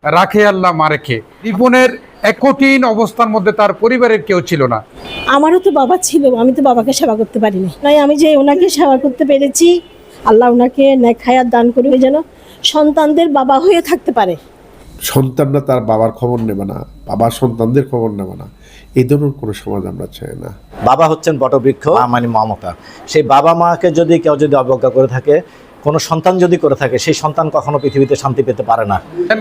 রাখে আল্লাহ মারেখে। রিপনের এক কঠিন অবস্থার মধ্যে তার পরিবারের কেউ ছিল না। আমারও তো বাবা ছিল, আমি তো বাবাকে সেবা করতে পারিনি, তাই আমি যে ওনাকে সেবা করতে পেরেছি, আল্লাহ ওনাকে নেক হায়াত দান করবে, যেন সন্তানদের বাবা হয়ে থাকতে পারে। সন্তানরা তার বাবার খবর নেবে না, বাবার সন্তানদের খবর নেবে না, এই ধরনের কোনো সমাজ আমরা চাই না। বাবা হচ্ছেন বটবৃক্ষ, মা মানে মমতা। সেই বাবা মাকে কেউ যদি অবজ্ঞা করে থাকে, কোনো সন্তান যদি করে থাকে, সেই সন্তান কখনো পৃথিবীতে শান্তি পেতে পারে না।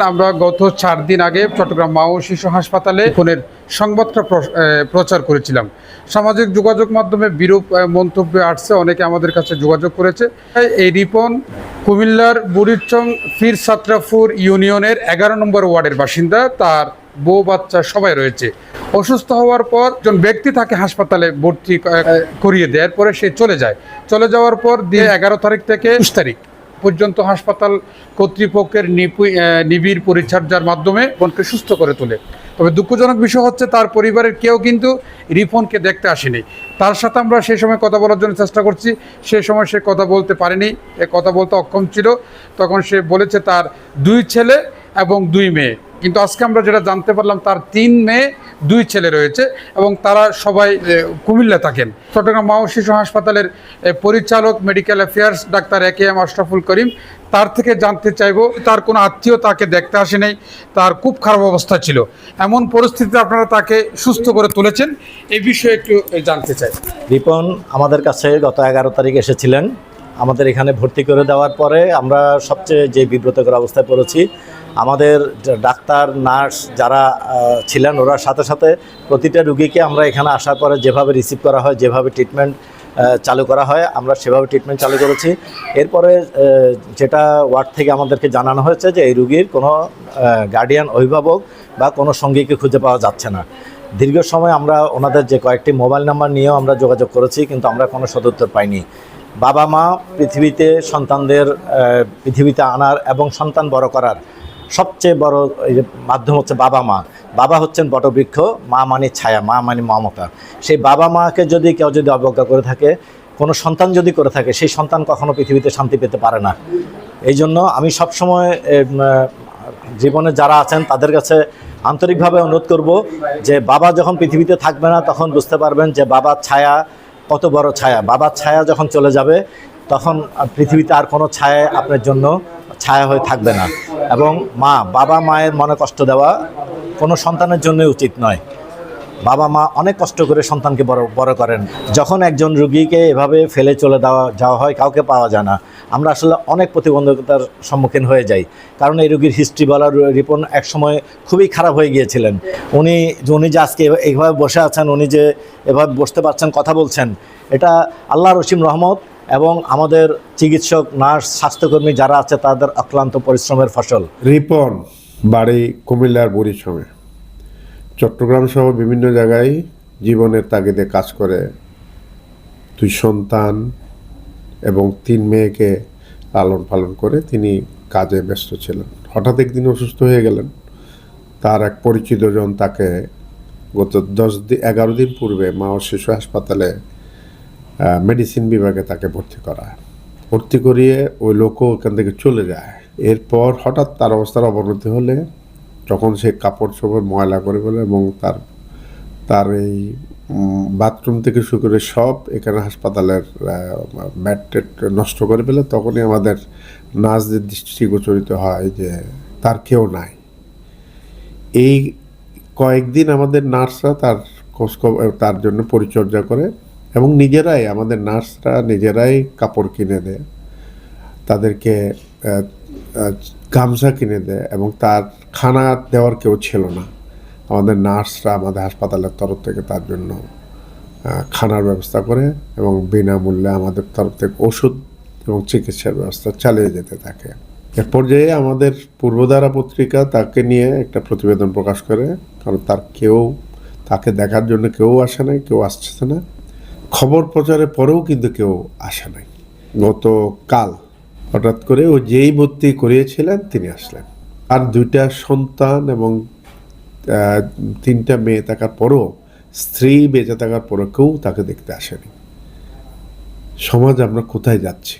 আমরা গত 4 দিন আগে চট্টগ্রাম মা ও শিশু হাসপাতালে রিপনের সংবাদটা প্রচার করেছিলাম। সামাজিক যোগাযোগ মাধ্যমে বিরূপ মন্তব্য আসছে, অনেকে আমাদের কাছে যোগাযোগ করেছে। এই রিপন কুমিল্লার বুড়িচং ফির সাতরাফুর ইউনিয়নের 11 নম্বর ওয়ার্ডের বাসিন্দা। তার বউ বাচ্চা সবাই রয়েছে। অসুস্থ হওয়ার পর একজন ব্যক্তি তাকে হাসপাতালে ভর্তি করিয়ে দেওয়ার পরে সে চলে যাওয়ার পর 11 তারিখ থেকে 20 তারিখ পর্যন্ত হাসপাতাল কর্তৃপক্ষের নিবিড় পরিচর্যার মাধ্যমে রিপনকে সুস্থ করে তোলে। তবে দুঃখজনক বিষয় হচ্ছে তার পরিবারের কেউ কিন্তু রিপনকে দেখতে আসেনি। তার সাথে আমরা সেই সময় কথা বলার জন্য চেষ্টা করছি, সেই সময় সে কথা বলতে পারেনি, কথা বলতে অক্ষম ছিল। তখন সে বলেছে তার 2 ছেলে এবং 2 মেয়ে, কিন্তু আজকে আমরা যেটা জানতে পারলাম তার 3 মেয়ে 2 ছেলে রয়েছে এবং তারা সবাই কুমিল্লা থাকেন। চট্টগ্রাম মা ও শিশু হাসপাতালের পরিচালক medical affairs doctor AKM Ashraful Karim, তার থেকে জানতে চাইবো তার কোনো আত্মীয় তাকে দেখতে আসেনি, তার খুব খারাপ অবস্থা ছিল, এমন পরিস্থিতিতে আপনারা তাকে সুস্থ করে তুলেছেন, এই বিষয়ে একটু জানতে চাই। রিপন আমাদের কাছে গত 11 তারিখ এসেছিলেন। আমাদের এখানে ভর্তি করে দেওয়ার পরে আমরা সবচেয়ে যে বিব্রতকর অবস্থায় পড়েছি, আমাদের ডাক্তার নার্স যারা ছিলেন, ওরা সাথে সাথে প্রতিটা রুগীকে আমরা এখানে আসার পরে যেভাবে রিসিভ করা হয়, যেভাবে ট্রিটমেন্ট চালু করা হয়, আমরা সেভাবে ট্রিটমেন্ট চালু করেছি। এরপরে যেটা ওয়ার্ড থেকে আমাদেরকে জানানো হয়েছে যে এই রুগীর কোনো গার্ডিয়ান, অভিভাবক বা কোনো সঙ্গীকে খুঁজে পাওয়া যাচ্ছে না। দীর্ঘ সময় আমরা ওনাদের যে কয়েকটি মোবাইল নাম্বার নিয়েও আমরা যোগাযোগ করেছি, কিন্তু আমরা কোনো সদুত্তর পাইনি। বাবা মা পৃথিবীতে সন্তানদের পৃথিবীতে আনার এবং সন্তান বড় করার সবচেয়ে বড় মাধ্যম হচ্ছে বাবা মা। বাবা হচ্ছেন বটবৃক্ষ, মা মানে ছায়া, মা মানে মমতা। সেই বাবা মাকে কেউ যদি অবজ্ঞা করে থাকে, কোনো সন্তান যদি করে থাকে, সেই সন্তান কখনো পৃথিবীতে শান্তি পেতে পারে না। এই জন্য আমি সবসময় জীবনে যারা আছেন তাদের কাছে আন্তরিকভাবে অনুরোধ করব যে বাবা যখন পৃথিবীতে থাকবে না, তখন বুঝতে পারবেন যে বাবার ছায়া কত বড় ছায়া। বাবার ছায়া যখন চলে যাবে, তখন পৃথিবীতে আর কোনো ছায়া আপনার জন্য ছায়া হয়ে থাকবে না। এবং বাবা মায়ের মনে কষ্ট দেওয়া কোনো সন্তানের জন্য উচিত নয়। বাবা মা অনেক কষ্ট করে সন্তানকে বড় করেন। যখন একজন রুগীকে এভাবে ফেলে চলে যাওয়া হয়, কাউকে পাওয়া যায় না, আমরা আসলে অনেক প্রতিবন্ধকতার সম্মুখীন হয়ে যাই। কারণ এই রুগীর হিস্ট্রি বলার, রিপন একসময় খুবই খারাপ হয়ে গিয়েছিলেন। উনি যে আজকে এইভাবে বসে আছেন, উনি যে এভাবে বসতে পারছেন, কথা বলছেন, এটা আল্লাহর অসীম রহমত এবং আমাদের চিকিৎসক, নার্স, স্বাস্থ্যকর্মী যারা আছে তাদের অক্লান্ত পরিশ্রমের ফসল। রিপন বাড়ি কুমিল্লার বুড়িচংয়ে, চট্টগ্রাম সহ বিভিন্ন জায়গায় জীবনের তাগিদে কাজ করে 2 সন্তান এবং 3 মেয়েকে লালন পালন করে তিনি কাজে ব্যস্ত ছিলেন। হঠাৎ একদিন অসুস্থ হয়ে গেলেন। তার এক পরিচিত জন তাকে গত 11 দিন পূর্বে মা ও শিশু হাসপাতালে মেডিসিন বিভাগে তাকে ভর্তি করিয়ে ওই লোকও ওখান থেকে চলে যায়। এরপর হঠাৎ তার অবস্থার অবনতি হলে তখন সে কাপড় চোপড় ময়লা করে ফেলে এবং তার এই বাথরুম থেকে শুরু করে সব এখানে হাসপাতালের ম্যাট নষ্ট করে ফেলে। তখনই আমাদের নার্সদের দৃষ্টিগোচরিত হয় যে তার কেউ নাই। এই কয়েকদিন আমাদের নার্সরা তার জন্য পরিচর্যা করে এবং আমাদের নার্সরা নিজেরাই কাপড় কিনে দেয়, তাদেরকে গামছা কিনে দেয় এবং তার খানা দেওয়ার কেউ ছিল না। আমাদের নার্সরা আমাদের হাসপাতালের তরফ থেকে তার জন্য খানার ব্যবস্থা করে এবং বিনামূল্যে আমাদের তরফ থেকে ওষুধ এবং চিকিৎসার ব্যবস্থা চালিয়ে যেতে থাকে। এর পর্যায়ে আমাদের পূর্বধারা পত্রিকা তাকে নিয়ে একটা প্রতিবেদন প্রকাশ করে, কারণ তাকে দেখার জন্য কেউ আসে নাই, কেউ আসছে না। খবর প্রচারের পরেও কিন্তু কেউ আসে নাই। গতকাল হঠাৎ করে ও যেই ভর্তি করিয়েছিলেন তিনি আসলেন। আর 2টা সন্তান এবং 3টা মেয়ে থাকার পরও, স্ত্রী বেঁচে থাকার পরও কেউ তাকে দেখতে আসেনি। সমাজ আমরা কোথায় যাচ্ছি?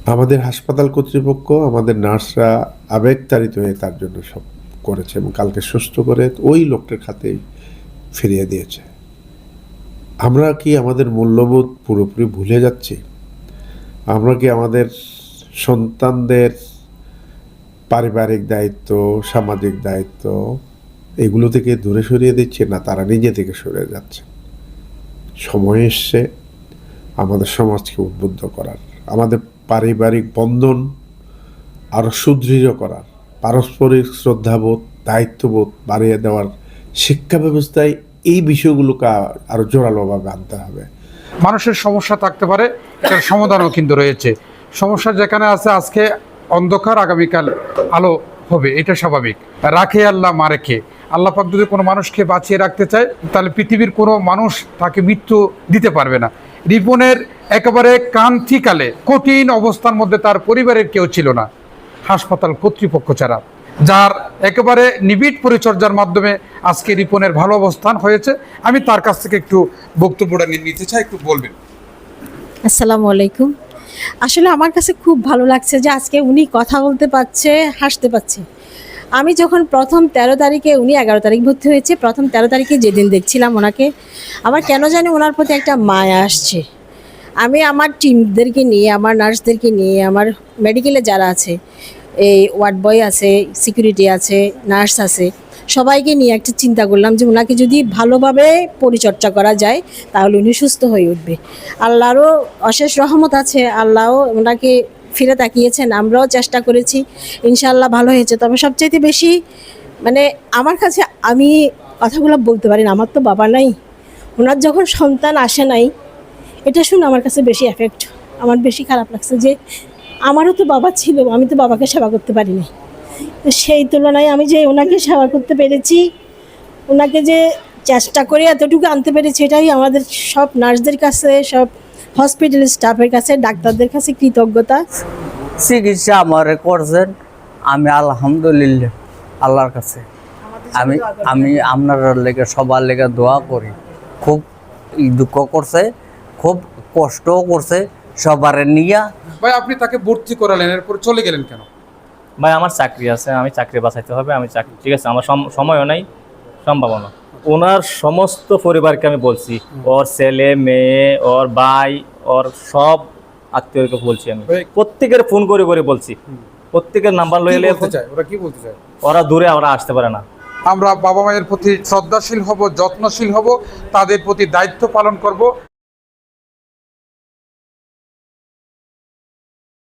আমাদের হাসপাতাল কর্তৃপক্ষ, আমাদের নার্সরা আবেগতাড়িত হয়ে তার জন্য সব করেছে এবং কালকে সুস্থ করে ওই লোকটার খাতেই ফিরিয়ে দিয়েছে। আমরা কি আমাদের মূল্যবোধ পুরোপুরি ভুলে যাচ্ছি? আমরা কি আমাদের সন্তানদের পারিবারিক দায়িত্ব, সামাজিক দায়িত্ব এগুলো থেকে দূরে সরিয়ে দিচ্ছে, না তারা নিজে থেকে সরে যাচ্ছে? সময় এসছে আমাদের সমাজকে উদ্বুদ্ধ করার, আমাদের পারিবারিক বন্ধন আরও সুদৃঢ় করার, পারস্পরিক শ্রদ্ধাবোধ, দায়িত্ববোধ বাড়িয়ে দেওয়ার শিক্ষা ব্যবস্থায় এই বিষয়গুলোকে আরও জোরালোভাবে আনতে হবে। মানুষের সমস্যা থাকতে পারে, এটার সমাধানও কিন্তু রয়েছে। সমস্যা যেখানে আছে, আজকে অন্ধকার, আগামীকাল আলো হবে, এটা স্বাভাবিক। রাখে আল্লাহ মা রেখে। আল্লাহ পাক যদি কোনো মানুষকে বাঁচিয়ে রাখতে চায়, তাহলে পৃথিবীর কোনো মানুষ তাকে মৃত্যু দিতে পারবে না। রিপনের একেবারে ক্রান্তিকালে কঠিন অবস্থার মধ্যে তার পরিবারের কেউ ছিল না, হাসপাতাল কর্তৃপক্ষ ছাড়া, যার একেবারে নিবিড় পরিচর্যার মাধ্যমে আজকে রিপনের ভালো অবস্থান হয়েছে। আমি তার কাছ থেকে একটু বক্তব্যটা নিতে চাই, একটু বলবেন। আসসালামু আলাইকুম। আসলে আমার কাছে খুব ভালো লাগছে যে আজকে উনি কথা বলতে পারছে, হাসতে পারছে। আমি যখন প্রথম 13 তারিখে, উনি 11 তারিখ ভর্তি হয়েছে, প্রথম 13 তারিখে যেদিন দেখছিলাম ওনাকে, আমার কেন জানি ওনার প্রতি একটা মায়া আসছে। আমি আমার টিমদেরকে নিয়ে, আমার নার্সদেরকে নিয়ে, আমার মেডিকেলে যারা আছে, এই ওয়ার্ড বয় আছে, সিকিউরিটি আছে, নার্স আছে, সবাইকে নিয়ে একটা চিন্তা করলাম যে ওনাকে যদি ভালোভাবে পরিচর্যা করা যায় তাহলে উনি সুস্থ হয়ে উঠবে। আল্লাহরও অশেষ রহমত আছে, আল্লাহও ওনাকে ফিরে তাকিয়েছেন, আমরাও চেষ্টা করেছি, ইনশাআল্লাহ ভালো হয়েছে। তবে সবচাইতে বেশি মানে আমার কাছে, আমি কথাগুলো বলতে পারি না, আমার তো বাবা নাই, ওনার যখন সন্তান আসে নাই, এটা শুনে আমার কাছে বেশি এফেক্ট, আমার বেশি খারাপ লাগছে যে আমারও তো বাবা ছিল, আমি তো বাবাকে সেবা করতে পারিনি। তো সেই তুলনায় আমি যে ওনাকে সেবা করতে পেরেছি, ওনাকে যে চেষ্টা করে এতটুকু আনতে পেরেছি, এটাই আমাদের সব নার্সদের কাছে, সব হসপিটাল স্টাফের কাছে, ডাক্তারদের কাছে কৃতজ্ঞতা। চিকিৎসা আমার করছেন, আমি আলহামদুলিল্লাহ আল্লাহর কাছে আমি আপনার লেগে, সবার লেগে দোয়া করি। খুব দুঃখ করছে, খুব কষ্টও করছে সবার নিয়া। ভাই, আপনি তাকে ভর্তি করালেন, এরপর চলে গেলেন কেন? ভাই আমার চাকরি আছে, আমি চাকরি বাঁচাইতে হবে, আমি চাকরি, ঠিক আছে, আমার সময়ও নাই, সম্ভাবনা। ওনার সমস্ত পরিবারকে আমি বলছি, ওর ছেলে মেয়ে, ওর ভাই, ওর সব আত্মীয়কে বলছি, আমি প্রত্যেকের ফোন করে করে বলছি, প্রত্যেকের নাম্বার লয়ে ওরা কি বলতে চায়? ওরা দূরে, ওরা আসতে পারে না। আমরা বাবা মায়ের প্রতি শ্রদ্ধাশীল হব, যত্নশীল হব, তাদের প্রতি দায়িত্ব পালন করব।